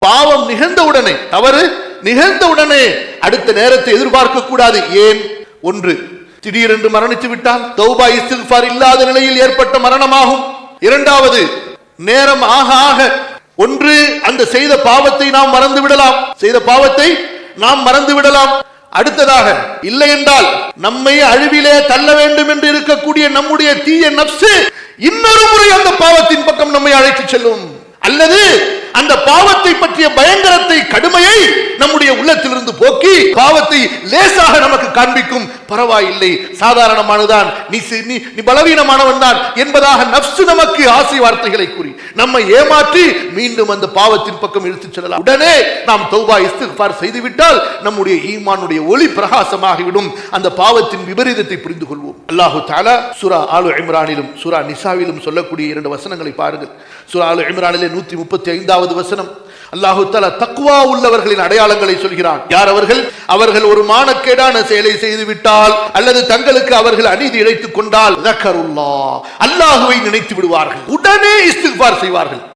பாவம் நிகழ்ந்தவுடனே, தவறு நிகழ்ந்தவுடனே அடுத்த நேரத்தை எதிர்பார்க்க கூடாது. ஏன்? ஒன்று, திடீரென்று மரணித்து விட்டால் தௌபா இஸ்திக்ஃபார் இல்லாத நிலையில் ஏற்பட்ட மரணமாகும். இரண்டாவது, நேரம் ஆக ஆக ஒன்று அந்த செய்த பாவத்தை நாம் மறந்து விடலாம், செய்த பாவத்தை நாம் மறந்து விடலாம். அடுத்ததாக, இல்லை என்றால் நம்மை அழிவிலே தள்ள வேண்டும் என்று இருக்கக்கூடிய நம்முடைய தீய நப்சு இன்னொரு முறை அந்த பாவத்தின் பக்கம் நம்மை அழைத்து செல்லும். அல்லது அந்த பாவத்தை பற்றிய பயங்கரத்தை, கடுமையை நம்முடைய உள்ளத்திலிருந்து போக்கி பாவத்தை லேசாக நமக்கு காண்பிக்கும். பரவாயில்லை, சாதாரணமானதான், நீ பலவீனமானவன் தான் என்பதாக நப்சு நமக்கு ஆசை வார்த்தைகளை கூறி நம்மை ஏமாற்றி மீண்டும் அந்த பாவத்தின் பக்கம் இழுத்துச் செல்லலாம். உடனே நாம் தௌபா இஸ்திக்ஃபார் செய்துவிட்டால் நம்முடைய ஈமானுடைய ஒளி பிரகாசமாகிவிடும். அந்த பாவத்தின் விபரீதத்தை புரிந்து கொள்வோம். அல்லாஹு தஆலா சூரா ஆலு இம்ரானிலும் சூரா நிசாவிலும் சொல்லக்கூடிய 2 வசனங்களை பாருங்கள். சூரா ஆலு இம்ரானிலே 135வது வசனம், அல்லாஹு தஆலா தக்வா உள்ளவர்களின் அடையாளங்களை சொல்கிறான். யார் அவர்கள்? அவர்கள் ஒரு மானக்கேடான செயலை செய்து விட்டால் அல்லது தங்களுக்கு அவர்கள் அநீதி இழைத்துக் கொண்டால் அல்லாஹ்வை நினைத்து விடுவார்கள், உடனே இஸ்திக்ஃபார் செய்வார்கள்.